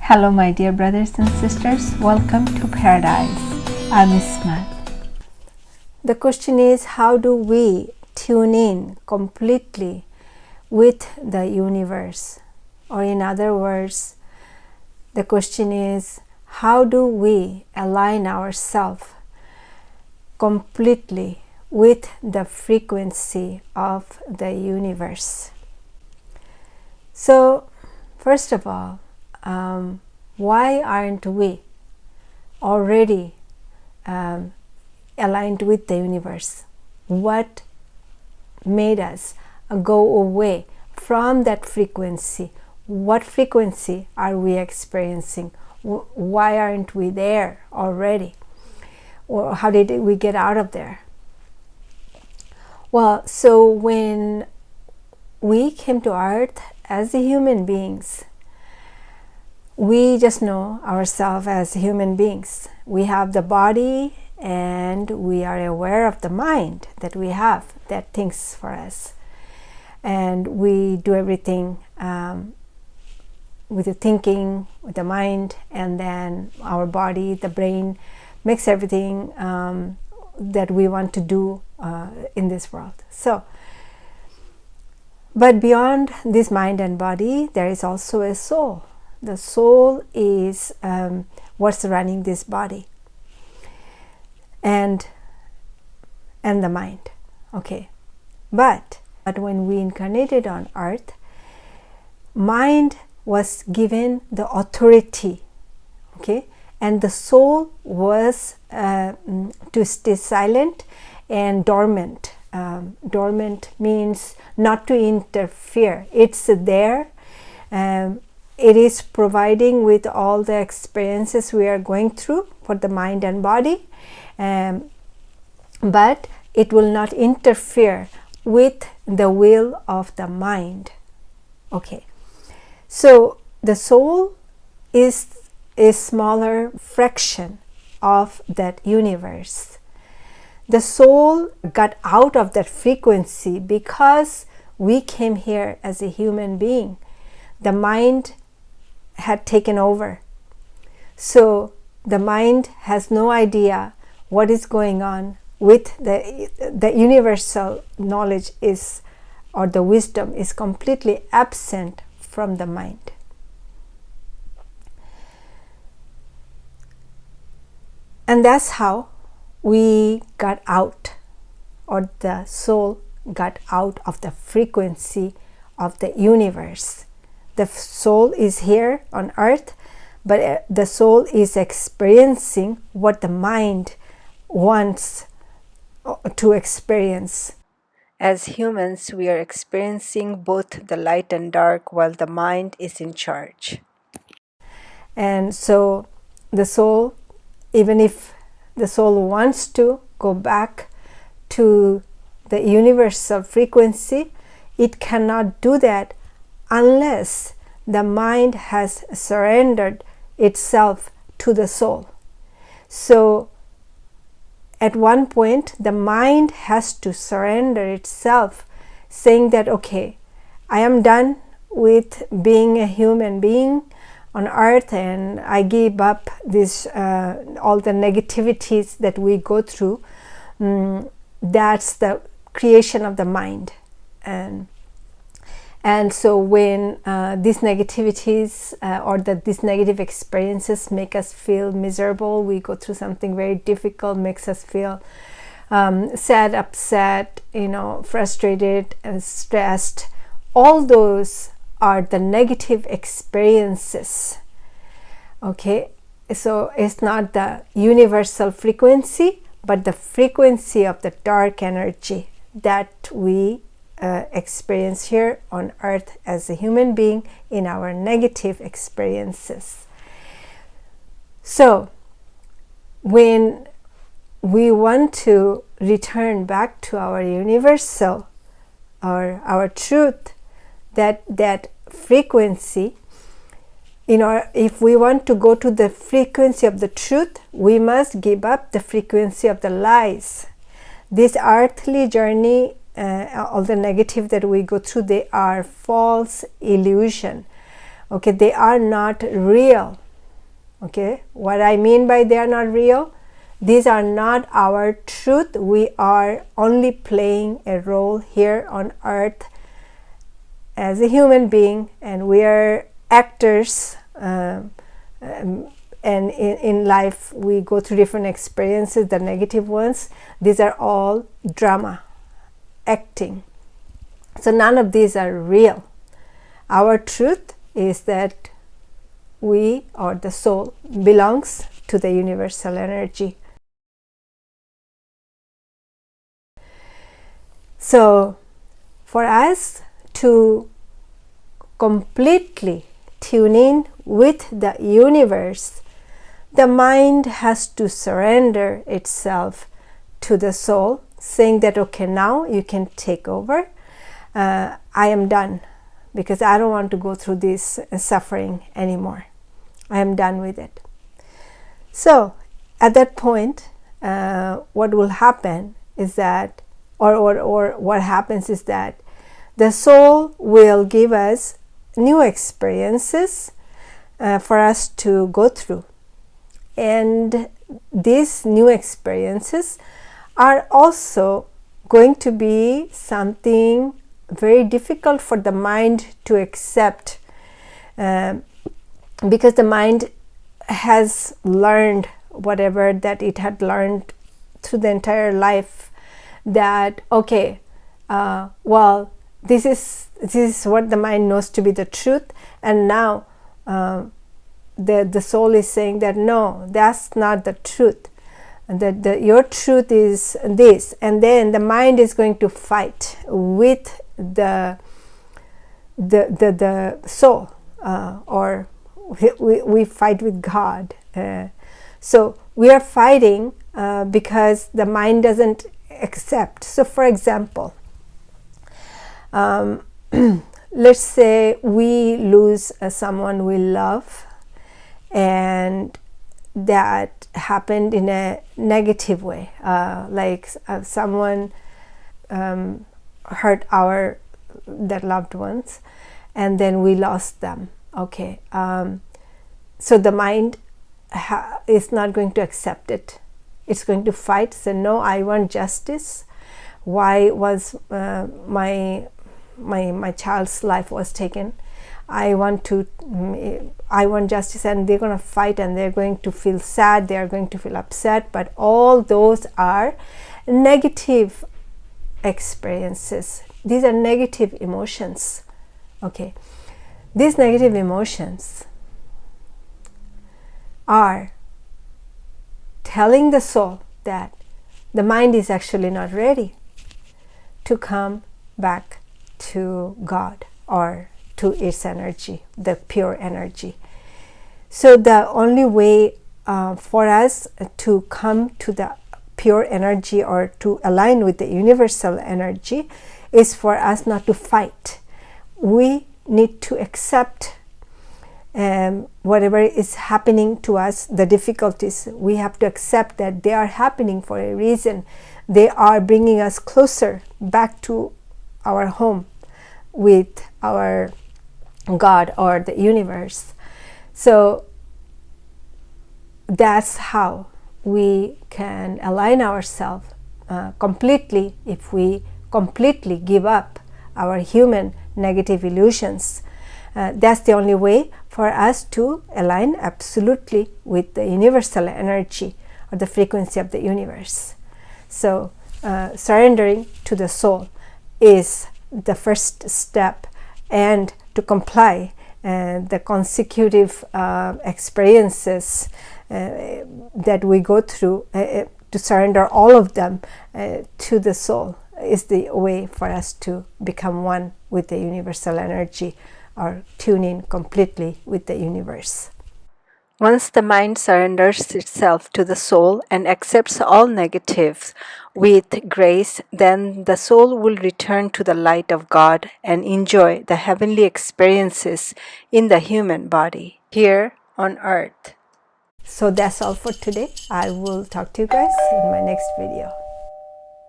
Hello my dear brothers and sisters, welcome to Paradise. I'm Ismat. The question is, how do we tune in completely with the universe? Or in other words, the question is, how do we align ourselves completely with the frequency of the universe? So, first of all, why aren't we already aligned with the universe? What made us go away from that frequency? What frequency are we experiencing? Why aren't we there already? Or how did we get out of there? Well, so when we came to earth as human beings, we just know ourselves as human beings. We have the body and we are aware of the mind that we have that thinks for us. And we do everything with the thinking, with the mind, and then our body, the brain, makes everything that we want to do in this world. So, but beyond this mind and body, there is also a soul. The soul is what's running this body and the mind. Okay, but when we incarnated on earth, mind was given the authority, okay, and the soul was to stay silent and dormant. Dormant means not to interfere. It's there. It is providing with all the experiences we are going through for the mind and body, but it will not interfere with the will of the mind. Okay, so the soul is a smaller fraction of that universe. The soul got out of that frequency because we came here as a human being. The mind had taken over. So the mind has no idea what is going on with the universal knowledge is, or the wisdom is completely absent from the mind. And that's how we got out, or the soul got out of the frequency of the universe. The soul is here on earth, but the soul is experiencing what the mind wants to experience. As humans, we are experiencing both the light and dark while the mind is in charge. And so the soul, even if the soul wants to go back to the universal frequency, it cannot do that unless the mind has surrendered itself to the soul. So at one point the mind has to surrender itself, saying that, okay, I am done with being a human being on earth, and I give up this all the negativities that we go through. That's the creation of the mind. And so when these negativities or these negative experiences make us feel miserable, we go through something very difficult, makes us feel sad, upset, frustrated, stressed. All those are the negative experiences. Okay, so it's not the universal frequency, but the frequency of the dark energy that we experience here on earth as a human being in our negative experiences. So when we want to return back to our universal or our truth, that frequency, if we want to go to the frequency of the truth, we must give up the frequency of the lies. This earthly journey, all the negative that we go through, they are false illusion. Okay, they are not real. Okay, what I mean by they are not real, these are not our truth. We are only playing a role here on earth as a human being, and we are actors, and in life we go through different experiences, the negative ones. These are all drama, acting. So none of these are real. Our truth is that we, or the soul, belongs to the universal energy. So for us to completely tune in with the universe, the mind has to surrender itself to the soul, saying that, okay, now you can take over. I am done, because I don't want to go through this suffering anymore. I am done with it. So at that point, what will happen is that, or what happens is that the soul will give us new experiences for us to go through. And these new experiences are also going to be something very difficult for the mind to accept, because the mind has learned whatever that it had learned through the entire life, that okay, well, this is what the mind knows to be the truth, and now the soul is saying that no, that's not the truth, and that your truth is this, and then the mind is going to fight with the soul, or we fight with God. So we are fighting because the mind doesn't accept. So for example, let's say we lose someone we love, and that happened in a negative way, like someone hurt their loved ones, and then we lost them. Okay, so the mind is not going to accept it. It's going to fight, say, no, I want justice. Why was my child's life was taken? I want justice, and they're going to fight, and they're going to feel sad, they are going to feel upset, but all those are negative experiences. These are negative emotions. Okay, these negative emotions are telling the soul that the mind is actually not ready to come back to God or to its energy, the pure energy. So the only way for us to come to the pure energy, or to align with the universal energy, is for us not to fight. We need to accept whatever is happening to us, the difficulties. We have to accept that they are happening for a reason. They are bringing us closer back to our home with our God or the universe. So that's how we can align ourselves completely, if we completely give up our human negative illusions. That's the only way for us to align absolutely with the universal energy or the frequency of the universe. So surrendering to the soul is the first step, and to comply the consecutive experiences that we go through, to surrender all of them to the soul, is the way for us to become one with the universal energy, or tune in completely with the universe. Once the mind surrenders itself to the soul and accepts all negatives with grace, then the soul will return to the light of God and enjoy the heavenly experiences in the human body here on earth. So that's all for today. I will talk to you guys in my next video.